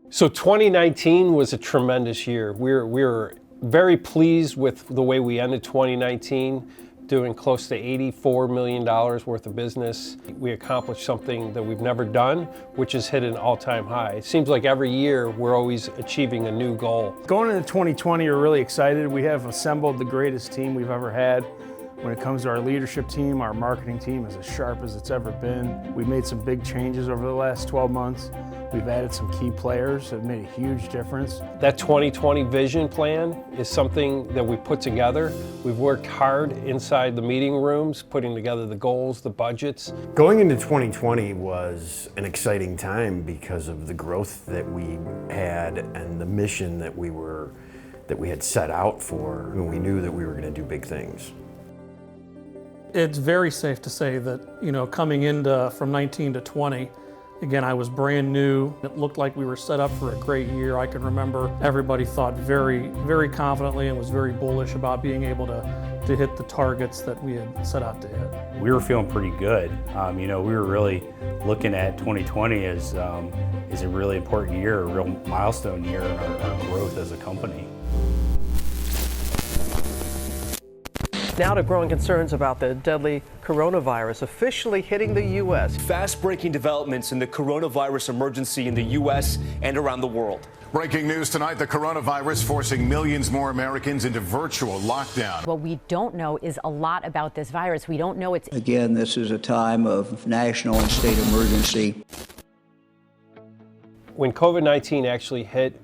So 2019 was a tremendous year. We're very pleased with the way we ended 2019, doing close to $84 million worth of business. We accomplished something that we've never done, which is hit an all-time high. It seems like every year we're always achieving a new goal. Going into 2020, we're really excited. We have assembled the greatest team we've ever had. When it comes to our leadership team, our marketing team is as sharp as it's ever been. We've made some big changes over the last 12 months. We've added some key players that have made a huge difference. That 2020 vision plan is something that we put together. We've worked hard inside the meeting rooms, putting together the goals, the budgets. Going into 2020 was an exciting time because of the growth that we had and the mission that we had set out for, and we knew that we were going to do big things. It's very safe to say that, coming into from 19 to 20, again, I was brand new. It looked like we were set up for a great year. I can remember everybody thought very, very confidently and was very bullish about being able to hit the targets that we had set out to hit. We were feeling pretty good. We were really looking at 2020 as a really important year, a real milestone year in our growth as a company. Now to growing concerns about the deadly coronavirus officially hitting the U.S. Fast-breaking developments in the coronavirus emergency in the U.S. and around the world. Breaking news tonight, the coronavirus forcing millions more Americans into virtual lockdown. What we don't know is a lot about this virus. We don't know it's... Again, this is a time of national and state emergency. When COVID-19 actually hit,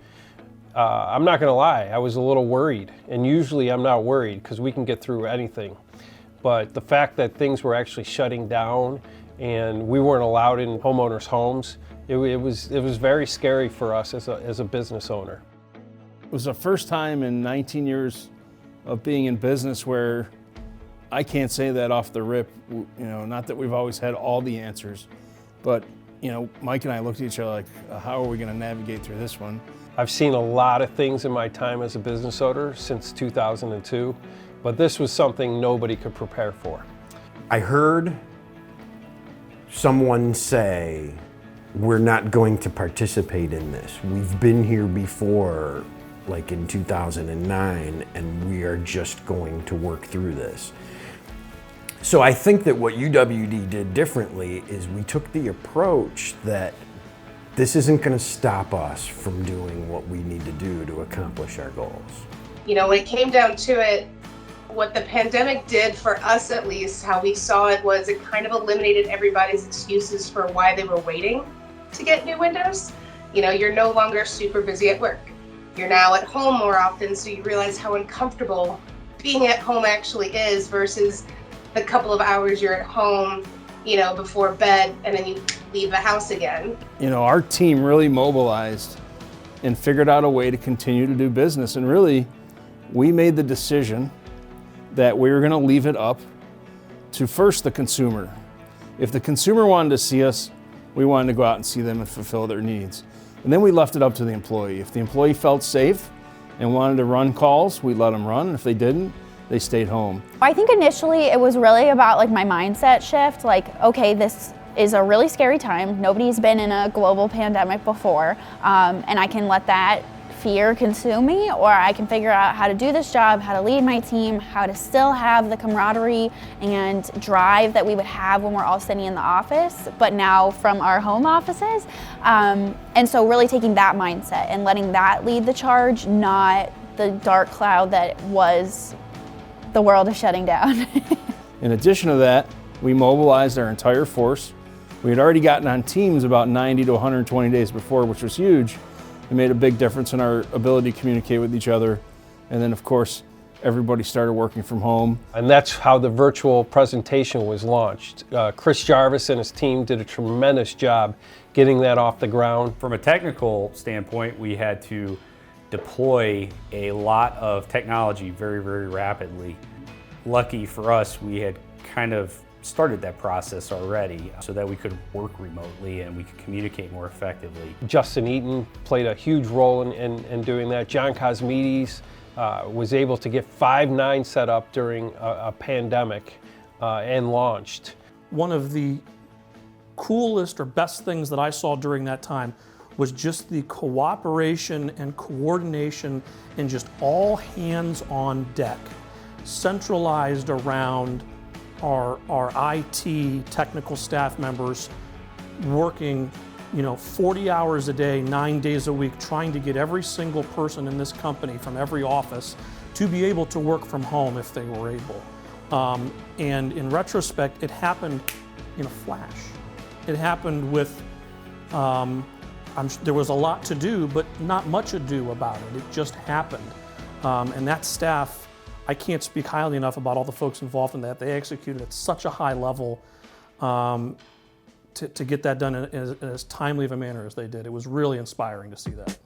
I'm not gonna lie, I was a little worried, and usually I'm not worried because we can get through anything. But the fact that things were actually shutting down and we weren't allowed in homeowners' homes, it was very scary for us as a business owner. It was the first time in 19 years of being in business where I can't say that off the rip, not that we've always had all the answers, but Mike and I looked at each other like, how are we gonna navigate through this one? I've seen a lot of things in my time as a business owner since 2002, but this was something nobody could prepare for. I heard someone say, we're not going to participate in this. We've been here before, like in 2009, and we are just going to work through this. So I think that what UWD did differently is we took the approach that this isn't going to stop us from doing what we need to do to accomplish our goals. When it came down to it, what the pandemic did for us, at least, how we saw it, was it kind of eliminated everybody's excuses for why they were waiting to get new windows. You're no longer super busy at work. You're now at home more often, so you realize how uncomfortable being at home actually is versus the couple of hours you're at home, before bed, and then you leave the house again. Our team really mobilized and figured out a way to continue to do business. And really, we made the decision that we were going to leave it up to first the consumer. If the consumer wanted to see us, we wanted to go out and see them and fulfill their needs. And then we left it up to the employee. If the employee felt safe and wanted to run calls, we let them run. And if they didn't, they stayed home. I think initially it was really about my mindset shift, okay, this is a really scary time. Nobody's been in a global pandemic before, and I can let that fear consume me, or I can figure out how to do this job, how to lead my team, how to still have the camaraderie and drive that we would have when we're all sitting in the office, but now from our home offices. And so really taking that mindset and letting that lead the charge, not the dark cloud that was the world is shutting down. In addition to that, we mobilized our entire force. We had already gotten on teams about 90 to 120 days before, which was huge. It made a big difference in our ability to communicate with each other. And then, of course, everybody started working from home. And that's how the virtual presentation was launched. Chris Jarvis and his team did a tremendous job getting that off the ground. From a technical standpoint, we had to deploy a lot of technology very, very rapidly. Lucky for us, we had kind of started that process already so that we could work remotely and we could communicate more effectively. Justin Eaton played a huge role in doing that. John Cosmides was able to get Five9 set up during a pandemic and launched. One of the coolest or best things that I saw during that time was just the cooperation and coordination and just all hands on deck, centralized around our IT technical staff members working 40 hours a day, 9 days a week, trying to get every single person in this company from every office to be able to work from home if they were able. And in retrospect, it happened in a flash. It happened with, there was a lot to do, but not much ado about it. It just happened. And that staff, I can't speak highly enough about all the folks involved in that. They executed at such a high level to get that done in as timely of a manner as they did. It was really inspiring to see that.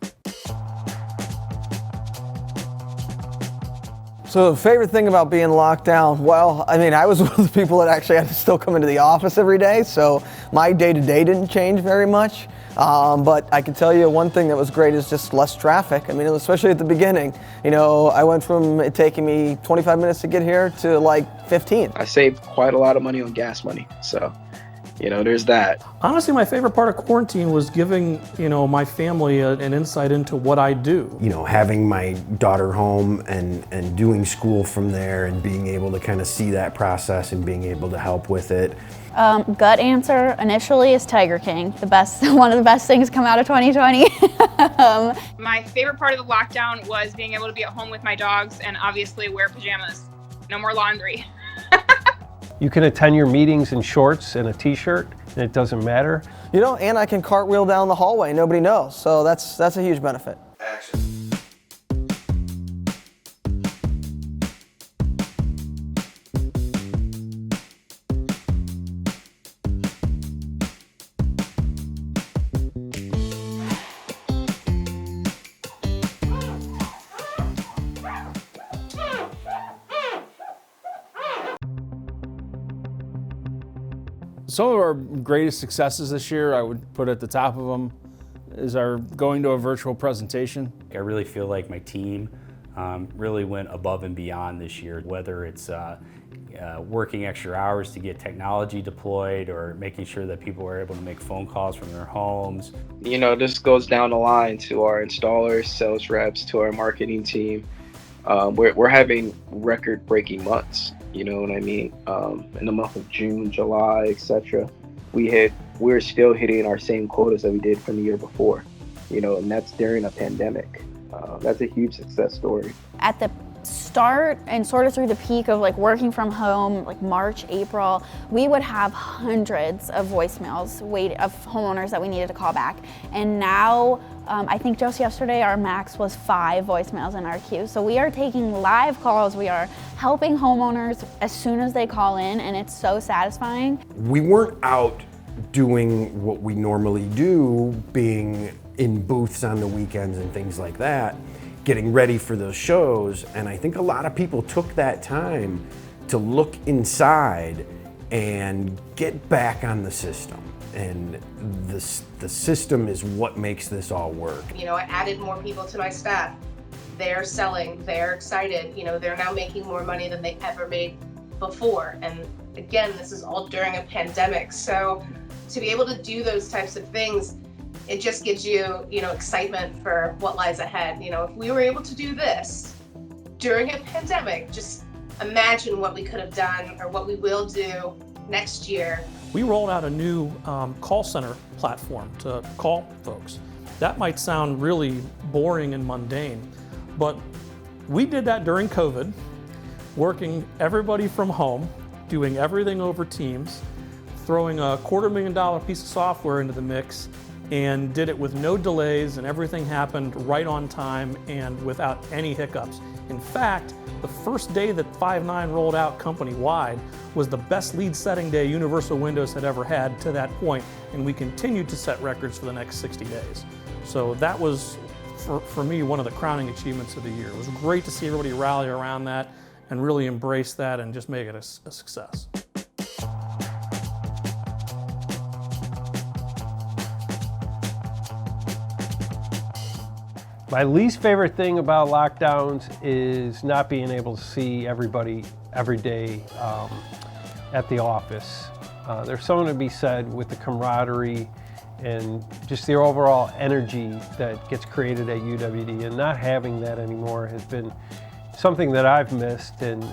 So the favorite thing about being locked down, well, I mean, I was one of the people that actually had to still come into the office every day, so my day-to-day didn't change very much. But I can tell you one thing that was great is just less traffic. I mean, especially at the beginning. I went from it taking me 25 minutes to get here to like 15. I saved quite a lot of money on gas money, so there's that. Honestly, my favorite part of quarantine was giving, my family an insight into what I do. Having my daughter home and doing school from there and being able to kind of see that process and being able to help with it. Gut answer initially is Tiger King, one of the best things come out of 2020. My favorite part of the lockdown was being able to be at home with my dogs and obviously wear pajamas. No more laundry. You can attend your meetings in shorts and a t-shirt, and it doesn't matter. And I can cartwheel down the hallway, nobody knows, so that's a huge benefit. Action. Some of our greatest successes this year, I would put at the top of them, is our going to a virtual presentation. I really feel like my team really went above and beyond this year, whether it's working extra hours to get technology deployed or making sure that people were able to make phone calls from their homes. This goes down the line to our installers, sales reps, to our marketing team. We're having record-breaking months. You know what I mean? In the month of June, July, etc., we're still hitting our same quotas that we did from the year before. And that's during a pandemic. That's a huge success story. At the start and sort of through the peak of like working from home, like March, April, we would have hundreds of voicemails of homeowners that we needed to call back. And now, I think just yesterday our max was 5 voicemails in our queue. So we are taking live calls. We are helping homeowners as soon as they call in, and it's so satisfying. We weren't out doing what we normally do, being in booths on the weekends and things like that, getting ready for those shows. And I think a lot of people took that time to look inside and get back on the system. And the system is what makes this all work. I added more people to my staff. They're selling, they're excited. They're now making more money than they ever made before. And again, this is all during a pandemic. So to be able to do those types of things, it just gives you, excitement for what lies ahead. If we were able to do this during a pandemic, just imagine what we could have done or what we will do next year. We rolled out a new call center platform to call folks. That might sound really boring and mundane, but we did that during COVID, working everybody from home, doing everything over Teams, throwing a $250,000 piece of software into the mix, and did it with no delays, and everything happened right on time and without any hiccups. In fact, the first day that 5.9 rolled out company-wide was the best lead setting day Universal Windows had ever had to that point, and we continued to set records for the next 60 days. So that was, for me, one of the crowning achievements of the year. It was great to see everybody rally around that and really embrace that and just make it a success. My least favorite thing about lockdowns is not being able to see everybody every day at the office. There's something to be said with the camaraderie and just the overall energy that gets created at UWD, and not having that anymore has been something that I've missed, and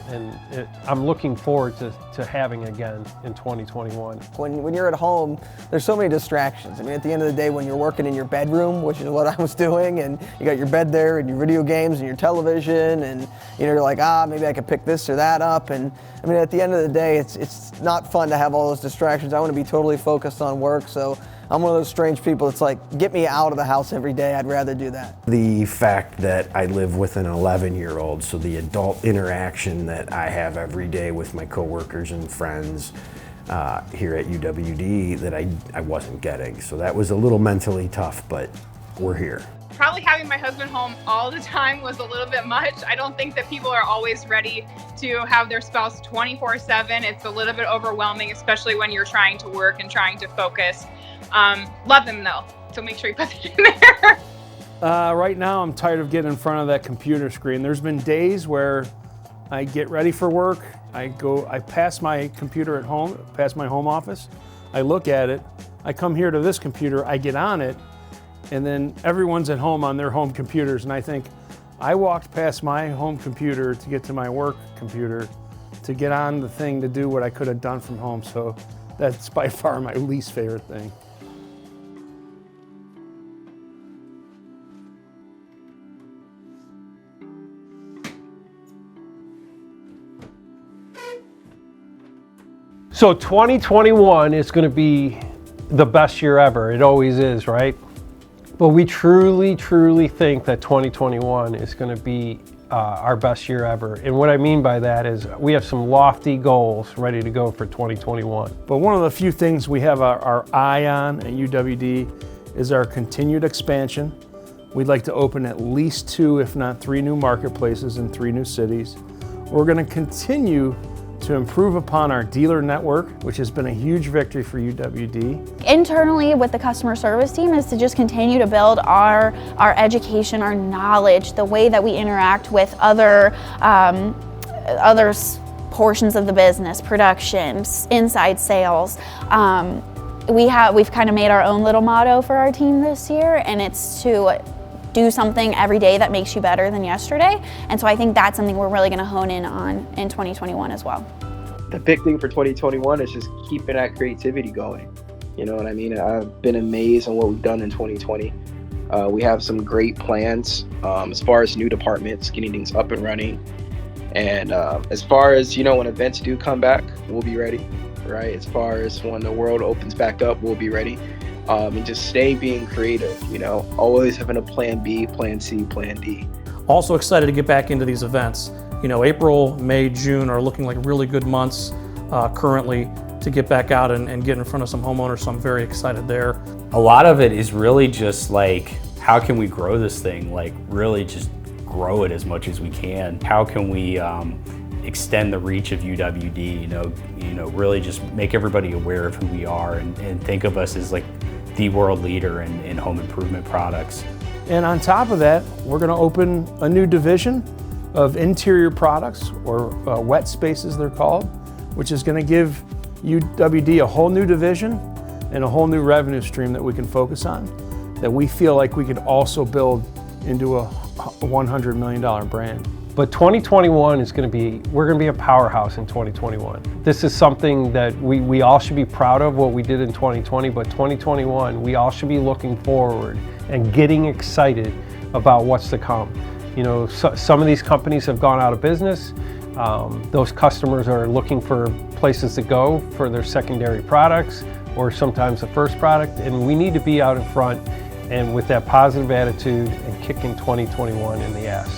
I'm looking forward to having again in 2021. When you're at home, there's so many distractions. I mean, at the end of the day, when you're working in your bedroom, which is what I was doing, and you got your bed there and your video games and your television, and you're like, maybe I could pick this or that up. And I mean, at the end of the day, it's not fun to have all those distractions. I want to be totally focused on work, so I'm one of those strange people. It's like, get me out of the house every day. I'd rather do that. The fact that I live with an 11-year-old, so the adult interaction that I have every day with my coworkers and friends here at UWD that I wasn't getting. So that was a little mentally tough, but we're here. Probably having my husband home all the time was a little bit much. I don't think that people are always ready to have their spouse 24/7. It's a little bit overwhelming, especially when you're trying to work and trying to focus. Love them though, so make sure you put it in there. Right now, I'm tired of getting in front of that computer screen. There's been days where I get ready for work, I pass my computer at home, past my home office, I look at it, I come here to this computer, I get on it, and then everyone's at home on their home computers, and I think, I walked past my home computer to get to my work computer to get on the thing to do what I could have done from home, so that's by far my least favorite thing. So 2021 is going to be the best year ever. It always is, right? But we truly, truly think that 2021 is going to be our best year ever. And what I mean by that is we have some lofty goals ready to go for 2021. But one of the few things we have our eye on at UWD is our continued expansion. We'd like to open at least 2, if not 3 new marketplaces in 3 new cities. We're going to continue to improve upon our dealer network, which has been a huge victory for UWD. Internally with the customer service team is to just continue to build our education, our knowledge, the way that we interact with other portions of the business, production, inside sales. We've kind of made our own little motto for our team this year, and it's to do something every day that makes you better than yesterday. And so I think that's something we're really gonna hone in on in 2021 as well. The big thing for 2021 is just keeping that creativity going. You know what I mean? I've been amazed on what we've done in 2020. We have some great plans as far as new departments, getting things up and running. And as far as, when events do come back, we'll be ready, right? As far as when the world opens back up, we'll be ready. And just stay being creative, always having a plan B, plan C, plan D. Also excited to get back into these events. April, May, June are looking like really good months currently to get back out and get in front of some homeowners, so I'm very excited there. A lot of it is really just like, how can we grow this thing? Like really just grow it as much as we can. How can we extend the reach of UWD, really just make everybody aware of who we are and think of us as like the world leader in home improvement products. And on top of that, we're going to open a new division of interior products, or wet spaces they're called, which is going to give UWD a whole new division and a whole new revenue stream that we can focus on, that we feel like we could also build into a $100 million brand. But 2021 is going to be, we're going to be a powerhouse in 2021. This is something that we all should be proud of, what we did in 2020, but 2021, we all should be looking forward and getting excited about what's to come. Some of these companies have gone out of business. Those customers are looking for places to go for their secondary products, or sometimes the first product, and we need to be out in front and with that positive attitude and kicking 2021 in the ass.